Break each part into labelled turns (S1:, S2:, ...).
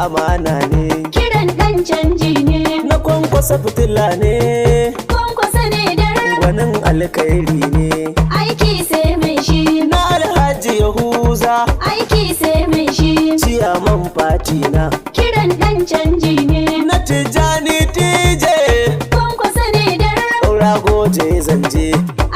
S1: amana ne,
S2: kiran ɗan canji ne,
S1: na Kwankwasa fitila ne,
S2: Kwankwasa ne dare,
S1: gwanin alkhairi ne,
S2: aiki sai mai shi,
S1: na Alhaji Yahuza,
S2: aiki sai mai shi,
S1: ciyaman fati na,
S2: kiran ɗan canji ne,
S1: na Tijjani TJ,
S2: Kwankwasa ne dare,
S1: ɗaura goje zanje,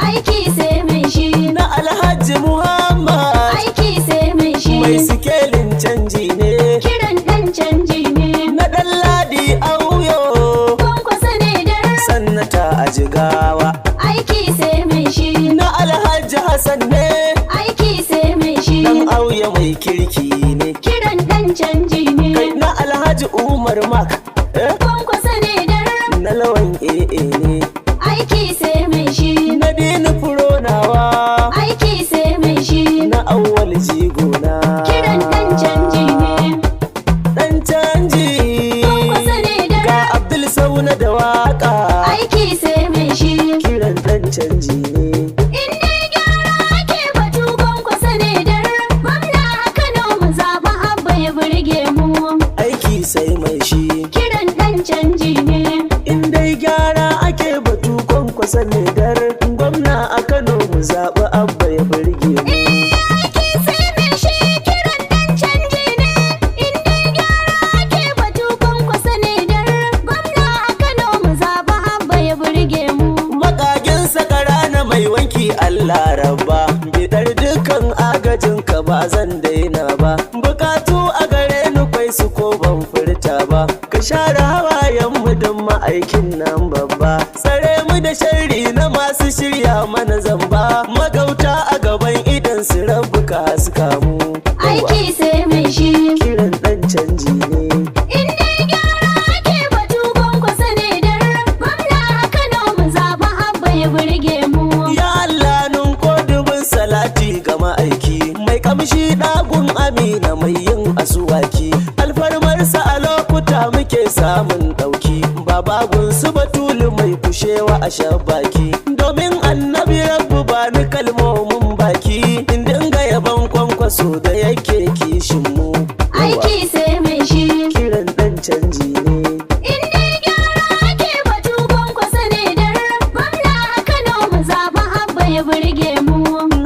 S2: aiki sai mai shi,
S1: na Alhaji Muhammad,
S2: aiki sai mai shi,
S1: mai sikelin canji ne,
S2: kiran ɗan canji ne,
S1: na Ɗanladi Auyo,
S2: Kwankwasa ne dare,
S1: sannata a Jigawa,
S2: aiki sai mai shi,
S1: na Alhaji Hassan ne,
S2: aiki sai mai shi,
S1: dan Auyo mai kirki ne,
S2: kiran ɗan canji ne,
S1: kai na Alhaji Umar Mak,
S2: Kwankwasa ne dare,
S1: na Lawan AA ne,
S2: aiki sai mai shi,
S1: na Dini Furonawa,
S2: aiki sai mai shi,
S1: na Awwal Jigona,
S2: kiran ɗan canji ne,
S1: dan canji,
S2: Kwankwasa ne
S1: ga
S2: dare,
S1: Abdul Sauna da waka,
S2: aiki sai mai shi,
S1: kiran dan canji ne,
S2: in dai gyara ake batu Kwankwasa ne dare, gwamna a Kano mu zaɓa Abba ya burge mu,
S1: aiki sai mai shi,
S2: kiran ɗan canji ne,
S1: in dai gyara ake batu Kwankwasa ne dar, gwamna a Kano mu zaɓi Abba ya burge mu.
S2: aiki sai mai shi, kiran ɗan canji ne, in dai gyara ake batu Kwankwasa ne dare, gwamna a Kano mu zaɓa Abba ya burge mu.
S1: Makagin sakara na mai wanki Allah rabba, bidar dukan agajin ka ba zan daina ba, bukatu a gare ni kwai su ko ban furta ba, ka share hawayen mu don ma'aikin nan babba, tsare mu da sharri na masu shirya mana zamba, magauta a gaban idan su rabu ka haska mu.
S2: Aiki sai mai shi,
S1: Kiran dan canji ne,
S2: in dai gyara ake batu Kwankwasa ne dare, gwamna a Kano mu zaɓa Abba ya burge mu.
S1: ya Allah nun ko dubin salati ga ma'aiki, mai kamshi ɗagun amina mai yin asuwaki, alfarmarsa a lokuta muke samun ɗauki, babagun su batulu mai kushewa a shabaki, domin annabi rabbu ba ni kalmomin baki, in dinga yaban Kwankwaso da yake kishin mu.
S2: Aiki sai mai shi,
S1: Kiran dan canji ne,
S2: in dai gyara ake batu Kwankwasa ne dare, gwamna a Kano mu zaɓa Abba ya burge mu.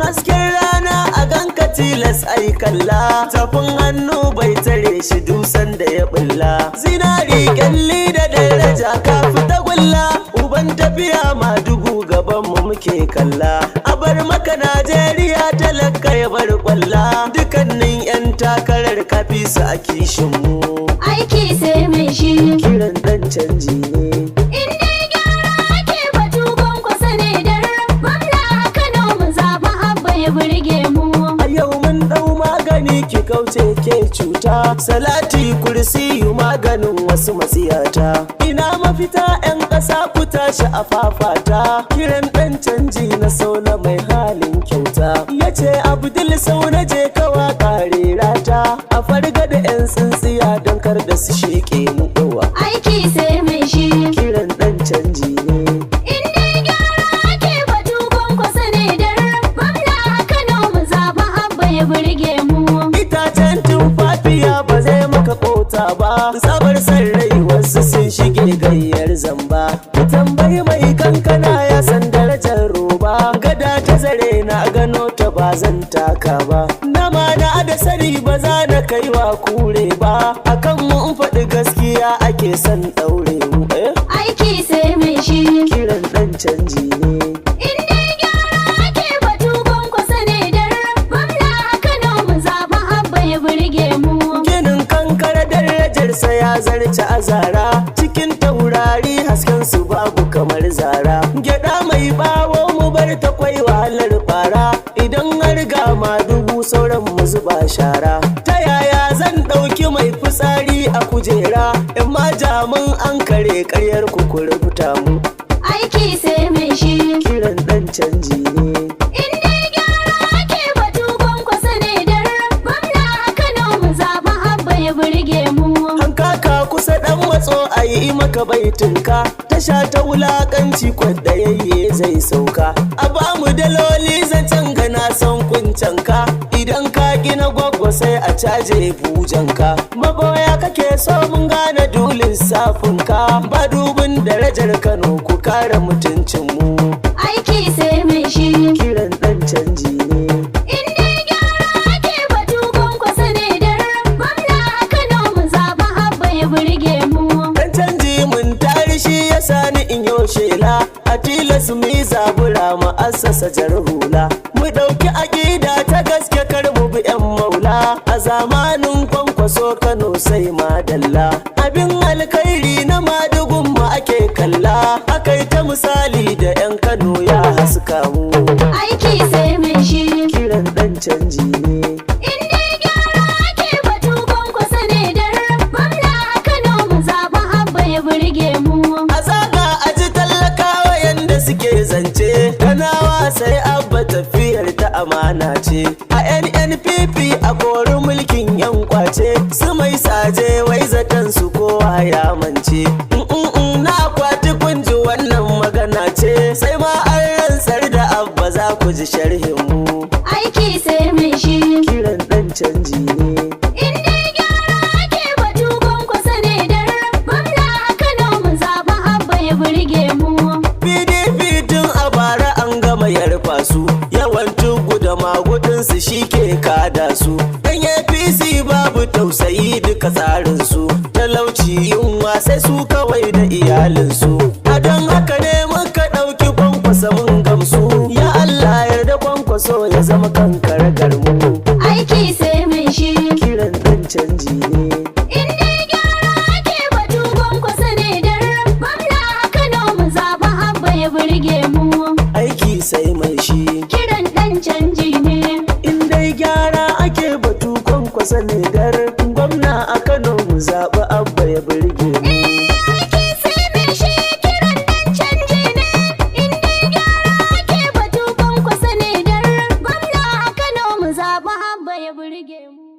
S1: hasken rana a ganka tilas ai kalla, tafin hannu bai tare shi dusan da ya bulla, zinari kyalli da daraja ka fita gulla, uban tafiya ma dubu gaban mu muke kalla, a bar maka Najeriya talaka ya bar kwalla, dukannin yan takarar kafi su a kishin mu.
S2: Aiki sai mai shi,
S1: Kiran dan canji ne,
S2: in dai gyara ake batu Kwankwasa ne dare, gwamna a Kano mu zaɓa Abba ya burge mu.
S1: a yau mun dau magani ki kauce ke cuta, salati kursiyu maganin wasu masiyata, ina mafita 'yan ƙasa ku tashi a fafata, kiran ɗan canji na sauna mai halin kyauta, yace Abdul Sauna je kawa ƙare rata, a farga da 'yan tsintsiya don kar da su sheƙe mu ɗowa.
S2: Aiki sai mai shi,
S1: Kiran ɗan canji ne,
S2: in dai gyara ake batu Kwankwasa ne dare, gwamna a Kano mu zaɓa Abba ya burge mu.
S1: itacen tumfafiya ba zai maka kota ba, sabar san rai wasu sun shige gayyar zamba, ku tambayi mai kankana ya san darajar roba, gada ta zare na gano ta ba zan taka ba, nama na da sani ba za na kai wa kure ba, akan mu in faɗi gaskiya ake son ɗaure mu.
S2: Aiki sai mai shi,
S1: Kiran ɗan canji ne,
S2: in dai gyara ake batu Kwankwasa ne dare, gwamna a Kano mu zaɓa Abba ya burge mu.
S1: ginin kankara darajarsa ya zarce azara, cikin taurari hasken su babu kamar zara, gyada mai bawo mu bar ta kwai wahalar fara, idan har ga ma dubu sauran mu zuba shara, ta yaya zan ɗauki mai fitsari a kujera, in ma jamun an kare ƙaryar ku rubuta mu.
S2: Aiki sai mai shi,
S1: Kiran ɗan canji ne,
S2: in dai gyara ake batu Kwankwasa ne dare, gwamna a Kano mu zaɓa Abba ya burge mu.
S1: hankaka kusa ɗan matso a yi maka baitinka, tasha ta wulaƙanci kwadda yayye zai sauka, a ba mu daloli zancen gana son kunci motanka, idan ka gina gwaggo sai a caje bujanka. Maboya kake so mun gane dulin safinka, ba dubin darajar Kano ku kare mutuncinmu.
S2: Aiki sai mai shi.
S1: Kiran ɗan canji ne.
S2: In dai gyara ake batu Kwankwasa ne dar. Gwamna a Kano mu zaɓa Abba ya burge mu.
S1: Ɗan canji mun tari shi ya sani in yo shela, a tilas mu yi zabura mu assasa jar hula. Mu ɗauki aƙida ta gaske kar mu bi 'yan maula, a zamanin Kwankwaso Kano sai madalla. Abin alkhairi na madugun mu ake kalla, akai ta misali da 'yan Kano ya haska mu.
S2: Aiki sai mai shi.
S1: Kiran ɗan canji ne.
S2: In dai gyara ake batu Kwankwasa ne dar. Gwamna a Kano mu zaɓa Abba ya burge mu.
S1: A zaga a ji talakawa yanda suke zance, Kanawa sai Abba tafiyar ta amana ce. A NNPP a kori mulkin 'yan kwace, su mai saje wai zaton su kowa ya mance. Na akwati kunji wannan magana ce, sai ma an rantsar da Abba za ku ji sharhin mu.
S2: Aiki sai mai shi.
S1: Kiran ɗan canji ne.
S2: In dai gyara ake batu Kwankwasa ne dar. Gwamna a Kano mu zaɓa Abba ya burge mu.
S1: PDP tun a bara an gama yarfa su, yawan tugu da magudinsu shi ke kada su. Dan APC babu tausayi duka tsarinsu, talauci yunwa sai su kawai da iyalinsu. A don haka ne muka ɗauki Kwankwasa mun gamsu, ya Allah yarda Kwankwaso ya zama kankar garmu.
S2: Aiki sai mai shi.
S1: Kiran ɗan canji ne.
S2: In dai gyara ake batu Kwankwasa ne dar. Gwamna a Kano mu zaɓa Abba ya burge mu.
S1: Aiki sai mai shi.
S2: Kiran ɗan canji ne.
S1: In dai gyara ake batu Kwankwasa ne dar. Gwamna a Kano mu zaɓi Abba ya burge mu.
S2: Aiki sai mai shi. Kiran ɗan canji ne. In dai gyara ake batu Kwankwasa ne dar. Gwamna a Kano mu zaɓa Abba ya burge mu.